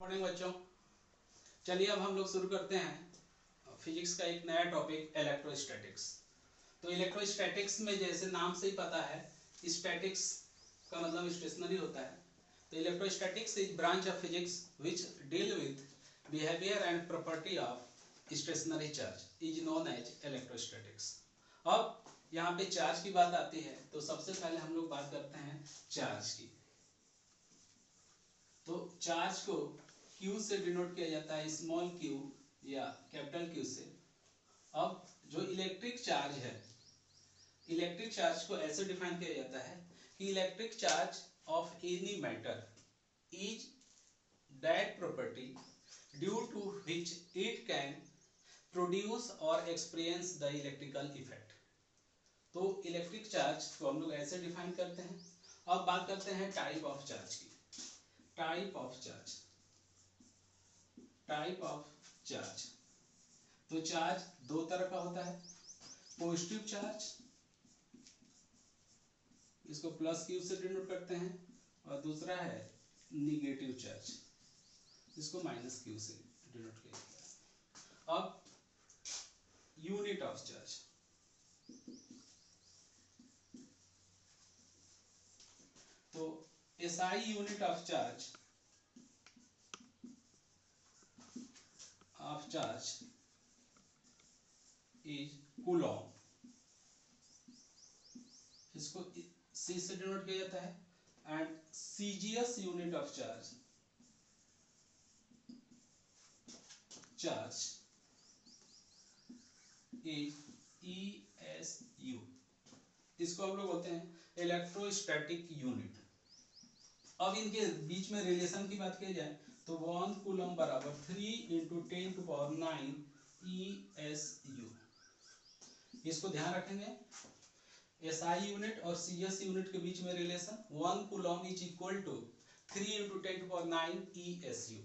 Morning बच्चों, चलिए अब हम लोग शुरू करते हैं फिजिक्स का एक नया टॉपिक इलेक्ट्रोस्टैटिक्स। तो इलेक्ट्रोस्टैटिक्स में जैसे नाम से ही पता है, स्टैटिक्स का मतलब स्टेशनरी होता है। तो electrostatics is branch of physics which deal with behaviour and property of stationary charge is known as electrostatics. अब यहाँ पे चार्ज की बात आती है, तो सबसे पहले हम लोग बात करते हैं चार्ज की। तो चार्ज को Q से डिनोट किया जाता है, स्मॉल q या कैपिटल Q से। अब जो इलेक्ट्रिक चार्ज है, इलेक्ट्रिक चार्ज को ऐसे डिफाइन किया जाता है कि electric charge of any matter is that property due to which it can produce और एक्सपीरियंस द इलेक्ट्रिकल इफेक्ट। तो इलेक्ट्रिक चार्ज को हम लोग ऐसे डिफाइन करते हैं। अब बात करते हैं टाइप ऑफ चार्ज की। Type of charge, type of charge. तो चार्ज दो तरह का होता है, पॉजिटिव चार्ज, इसको प्लस क्यू से डिनोट करते हैं, और दूसरा है निगेटिव चार्ज, इसको माइनस क्यू से डिनोट किया जाता है। अब यूनिट ऑफ चार्ज, तो SI unit of charge is Coulomb, इसको सी से डिनोट किया जाता है। And CGS unit of charge is ESU, इसको हम लोग बोलते हैं इलेक्ट्रोस्टैटिक यूनिट। अब इनके बीच में रिलेशन की बात की जाए तो 1 कूलम बराबर 3 × 10⁹ ESU। इसको ध्यान रखेंगे, SI यूनिट और CS यूनिट के बीच में relation 1 coulomb is equal to 3 × 10⁹ ESU।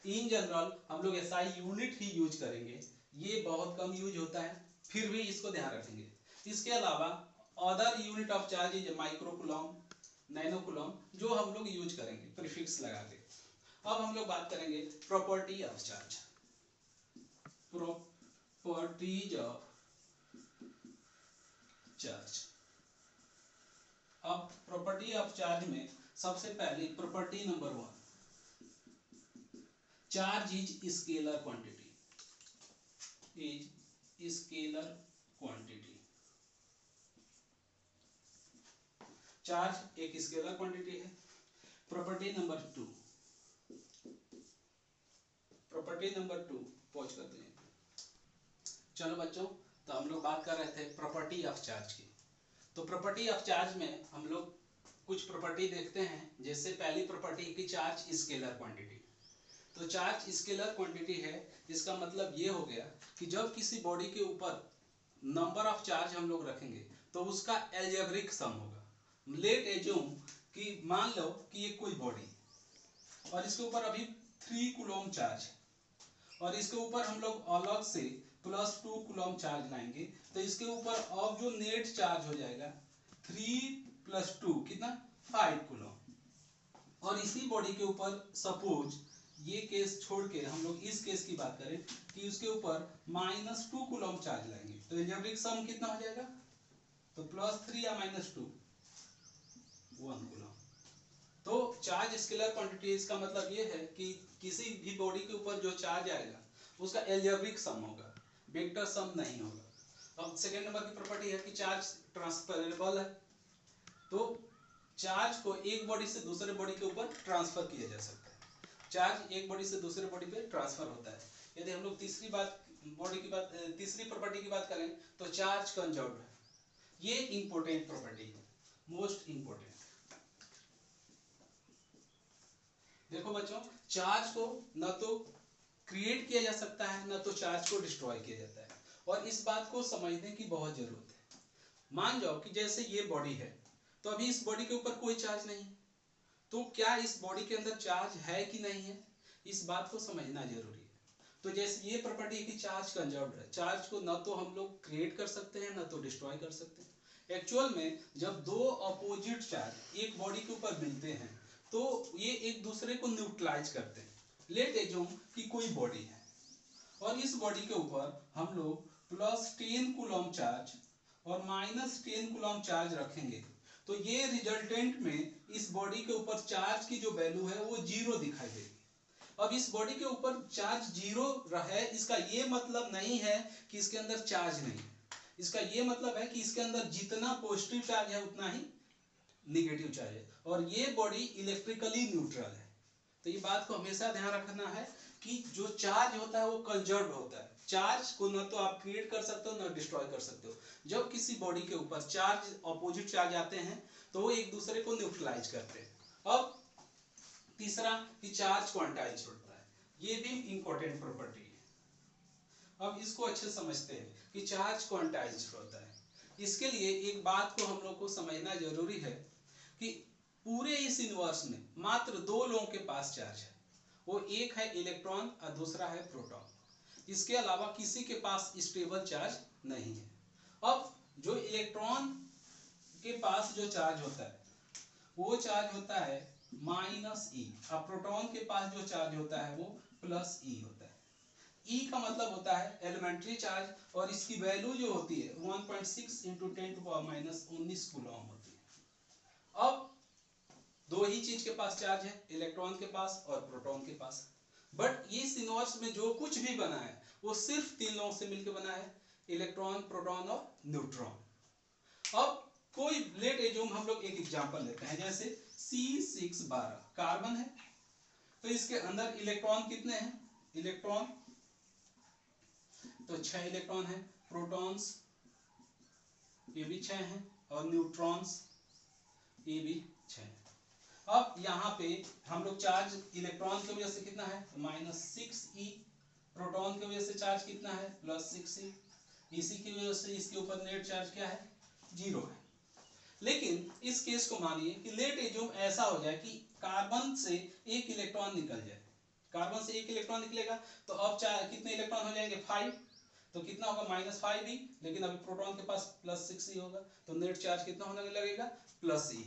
In general हम लोग SI यूनिट ही यूज करेंगे, ये बहुत कम यूज होता है, फिर भी इसको ध्यान रखेंगे। इसके अलावा other unit of charge is micro coulomb, nano coulomb, जो हम लोग यूज करेंगे प्रीफिक्स लगा के। अब हम लोग बात करेंगे property of charge. Properties of charge. अब प्रॉपर्टी ऑफ चार्ज में सबसे पहले property number 1, charge is scalar quantity, is scalar quantity. Charge एक स्केलर क्वांटिटी है। प्रॉपर्टी नंबर 2, प्रॉपर्टी नंबर 2 पहुंच करते हैं। चलो बच्चों, तो हम लोग बात कर रहे थे प्रॉपर्टी ऑफ चार्ज की। तो प्रॉपर्टी ऑफ चार्ज में हम लोग कुछ प्रॉपर्टी देखते हैं। जैसे पहली प्रॉपर्टी की चार्ज स्केलर क्वांटिटी। तो चार्ज स्केलर क्वांटिटी है, इसका मतलब ये हो गया कि जब किसी बॉडी के ऊपर नंबर ऑफ चार्ज हम लोग रखेंगे तो उसका एल्जेब्रिक सम होगा। लेट एज्यूम कि मान लो कि ये कोई बॉडी और इसके ऊपर अभी 3 कूलम चार्ज है, और इसके ऊपर हम लोग अलग से +2 कूलम चार्ज लाएंगे, तो इसके ऊपर अब जो नेट चार्ज हो जाएगा 3 + 2 कितना 5 कूलम। और इसी बॉडी के ऊपर सपोज ये केस छोड़ के हम लोग इस केस की बात करें कि उसके ऊपर -2 कूलम चार्ज लाएंगे, तो एल्जेब्रिक सम कितना हो जाएगा, तो +3 या -2 1 कूलम। तो चार्ज स्केलर क्वांटिटी, इसका मतलब ये है कि किसी भी बॉडी के ऊपर जो चार्ज आएगा उसका एल्जेब्रिक सम होगा, वेक्टर सम नहीं होगा। अब सेकेंड नंबर की प्रॉपर्टी है कि चार्ज ट्रांसफरेबल है। तो चार्ज को एक बॉडी से दूसरे बॉडी के ऊपर ट्रांसफर किया जा सकता है। चार्ज एक बॉडी से दूसरे बॉडी पे ट्रांसफर होता है। यदि हम लोग तीसरी प्रॉपर्टी की बात करें तो चार्ज कंजर्व्ड है। ये इंपॉर्टेंट प्रॉपर्टी है, मोस्ट इंपॉर्टेंट। देखो बच्चों, चार्ज को न तो क्रिएट किया जा सकता है, न तो चार्ज को डिस्ट्रॉय किया जाता है, और इस बात को समझने की बहुत जरूरत है। मान जाओ कि जैसे ये बॉडी है, तो अभी इस बॉडी के ऊपर कोई चार्ज नहीं है, तो क्या इस बॉडी के अंदर चार्ज है कि नहीं है, इस बात को समझना जरूरी है। तो जैसे ये प्रॉपर्टी है कि चार्ज कंजर्व्ड है, चार्ज को न तो हम लोग क्रिएट कर सकते हैं, न तो डिस्ट्रॉय कर सकते हैं। एक्चुअल में जब दो अपोजिट चार्ज एक बॉडी के ऊपर मिलते हैं तो ये एक दूसरे को न्यूट्रलाइज करते हैं। लेट एज्यूम कि कोई बॉडी है और इस बॉडी के ऊपर हम लोग +10 कूलम चार्ज और -10 कूलम चार्ज रखेंगे, तो ये रिजल्टेंट में इस बॉडी के ऊपर चार्ज की जो वैल्यू है वो 0 दिखाई देगी। अब इस बॉडी के ऊपर चार्ज 0 है, इसका ये मतलब नहीं है कि इसके अंदर चार्ज नहीं है। इसका ये मतलब है कि इसके अंदर जितना पॉजिटिव चार्ज है उतना ही नेगेटिव चार्ज है, और ये बॉडी इलेक्ट्रिकली न्यूट्रल है। तो ये बात को हमेशा ध्यान रखना है कि जो चार्ज होता है वो कंजर्व्ड होता है। चार्ज को न तो आप क्रिएट कर सकते हो न डिस्ट्रॉय कर सकते हो। जब किसी बॉडी के ऊपर चार्ज ऑपोजिट चार्ज आते हैं तो वो एक दूसरे को न्यूट्रलाइज करते हैं। अब तीसरा कि चार्ज क्वांटाइज होता है, ये भी इंपॉर्टेंट प्रॉपर्टी है। अब इसको अच्छे समझते हैं कि चार्ज क्वांटाइज होता है। इसके लिए एक बात को हम लोग को समझना जरूरी है कि पूरे इस यूनिवर्स में मात्र 2 लोगों के पास चार्ज है, वो एक है इलेक्ट्रॉन और दूसरा है प्रोटॉन। इसके अलावा किसी के पास स्टेबल चार्ज नहीं है। अब जो इलेक्ट्रॉन के पास जो चार्ज होता है वो चार्ज होता है -e, और प्रोटॉन के पास जो चार्ज होता है वो +e होता है। E का मतलब होता है एलिमेंट्री चार्ज, और इसकी वैल्यू जो होती है 1.6 × 10⁻19 कूलम होती है। अब दो ही चीज के पास चार्ज है, इलेक्ट्रॉन के पास और प्रोटॉन के पास। बट इस यूनिवर्स में जो कुछ भी बना है वो सिर्फ 3 लोगों से मिलकर बना है, इलेक्ट्रॉन, प्रोटॉन और न्यूट्रॉन। अब कोई लेट एज्यूम हम लोग एक एग्जांपल लेते हैं, जैसे C612 कार्बन है, तो इसके अंदर इलेक्ट्रॉन कितने हैं? इलेक्ट्रॉन तो 6 इलेक्ट्रॉन है, प्रोटॉन्स ये भी 6 हैं, और न्यूट्रॉन्स ये भी 6 हैं। अब यहाँ पे हम लोग चार्ज इलेक्ट्रॉन की वजह से कितना है? -6e। प्रोटॉन की वजह से चार्ज कितना है? +6e। इसी की वजह से इसके ऊपर नेट चार्ज क्या है? 0 है। लेकिन इस केस को मानिए कि लेट एज्यूम ऐसा हो जाए कि कार्बन से एक इलेक्ट्रॉन निकल जाए। कार्बन से एक इलेक्ट्रॉन निकलेगा तो अब कितने इलेक्ट्रॉन हो जाएंगे? 5। तो कितना होगा? -5e। लेकिन अभी प्रोटॉन के पास +6e होगा, तो नेट चार्ज कितना होने लगेगा? +e।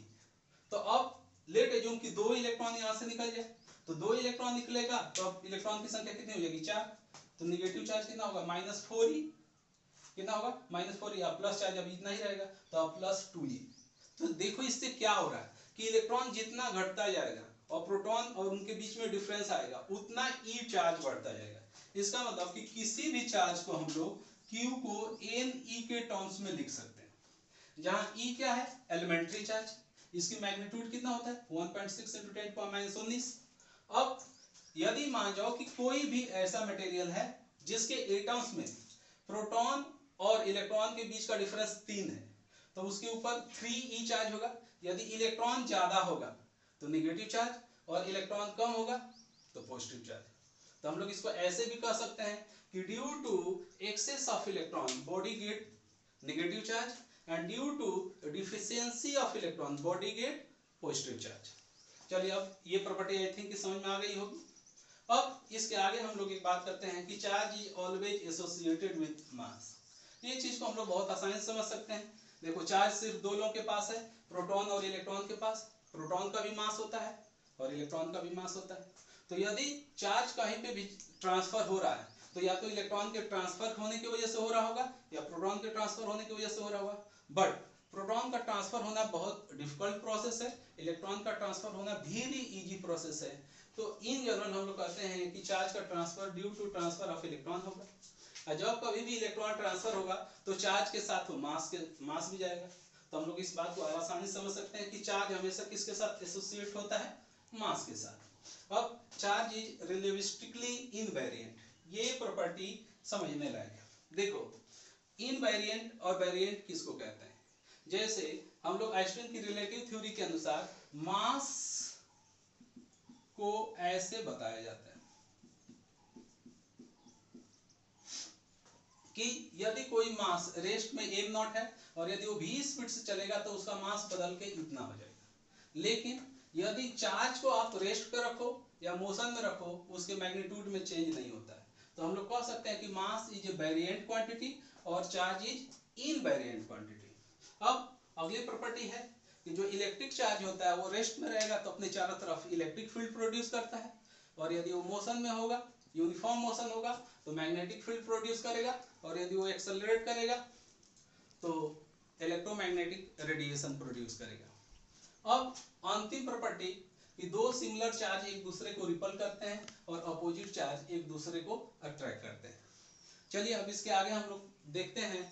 तो अब लेट एज्यूम कि 2 इलेक्ट्रॉन यहाँ से निकल जाए, तो 2 इलेक्ट्रॉन निकलेगा तो अब इलेक्ट्रॉन की संख्या कितनी हो जाएगी? 4। तो नेगेटिव चार्ज कितना होगा? -4e। कितना होगा? -4e। अब प्लस चार्ज अभी इतना ही रहेगा, तो अब +2e। तो देखो इससे क्या हो रहा है कि इलेक्ट्रॉन जितना घटता जाएगा और प्रोटॉन और उनके बीच में डिफरेंस आएगा उतना ई चार्ज बढ़ता जाएगा। इसका मतलब कि किसी भी चार्ज को हम लोग Q को Ne के टर्म्स में लिख सकते हैं, जहां E क्या है? Elementary charge. इसकी मैग्नीट्यूड कितना होता है? 1.6 × 10⁻19। अब यदि मान जाओ कि कोई भी ऐसा मटेरियल है जिसके एटम्स में प्रोटॉन और इलेक्ट्रॉन के बीच का डिफरेंस 3 है, तो उसके ऊपर 3e चार्ज होगा। यदि इलेक्ट्रॉन ज्यादा होगा तो नेगेटिव चार्ज, और इलेक्ट्रॉन कम होगा तो पॉजिटिव चार्ज। तो हम लोग इसको ऐसे भी कह सकते हैं कि due to excess of electron body get negative charge, and due to deficiency of electron body get positive charge। चलिए अब ये प्रॉपर्टी आई थिंक समझ में आ गई होगी। अब इसके आगे हम लोग एक बात करते हैं कि charge is always associated with mass. ये चीज को हम लोग बहुत आसानी से समझ सकते हैं। देखो चार्ज सिर्फ 2 लोगों के पास है, प्रोटॉन और इलेक्ट्रॉन के पास। प्रोटॉन का भी मास होता है और इलेक्ट्रॉन का भी मास होता है। तो यदि चार्ज कहीं पे भी ट्रांसफर हो रहा है तो या तो इलेक्ट्रॉन के ट्रांसफर होने की वजह से हो रहा होगा या प्रोटॉन के ट्रांसफर होने की वजह से हो रहा होगा। बट प्रोटॉन का ट्रांसफर होना बहुत डिफिकल्ट प्रोसेस है, इलेक्ट्रॉन का ट्रांसफर होना वेरी इजी प्रोसेस है। तो इन जनरल हम लोग कहते हैं कि चार्ज का transfer due to transfer of electron होगा, और जब कभी भी इलेक्ट्रॉन ट्रांसफर होगा तो चार्ज के साथ वो मास भी जाएगा। तो हम लोग इस बात को आसानी से समझ सकते हैं कि चार्ज हमेशा किसके साथ एसोसिएट होता है? मास के साथ। अब चार्ज इज रिलेटिविस्टिकली इनवेरिएंट, ये प्रॉपर्टी समझने लायक है। देखो इनवेरिएंट और वेरिएंट किसको कहते हैं? जैसे हम लोग आइंस्टाइन की रिलेटिव थ्योरी के अनुसार मास को ऐसे बताया जाता है कि यदि कोई मास रेस्ट में m0 है और यदि वो v स्पीड से चलेगा तो उसका मास बदल के इतना हो जाएगा। लेकिन यदि चार्ज को आप रेस्ट पे रखो या मोशन में रखो उसके मैग्नीट्यूड में चेंज नहीं होता है। तो हम लोग कह सकते हैं कि mass is a variant quantity और चार्ज इज इनवेरिएंट क्वांटिटी। अब अगली प्रॉपर्टी है कि जो इलेक्ट्रिक चार्ज होता है वो रेस्ट में रहेगा तो अपने चारों तरफ इलेक्ट्रिक फील्ड प्रोड्यूस करता है, और यदि वो मोशन में होगा, यूनिफॉर्म मोशन होगा, तो मैग्नेटिक फील्ड प्रोड्यूस करेगा, और यदि वो एक्सेलरेट करेगा तो इलेक्ट्रोमैग्नेटिक रेडिएशन प्रोड्यूस करेगा। अब अंतिम प्रॉपर्टी कि दो सिमिलर चार्ज एक दूसरे को रिपल करते हैं और अपोजिट चार्ज एक दूसरे को अट्रैक्ट करते हैं। चलिए अब इसके आगे हम लोग देखते हैं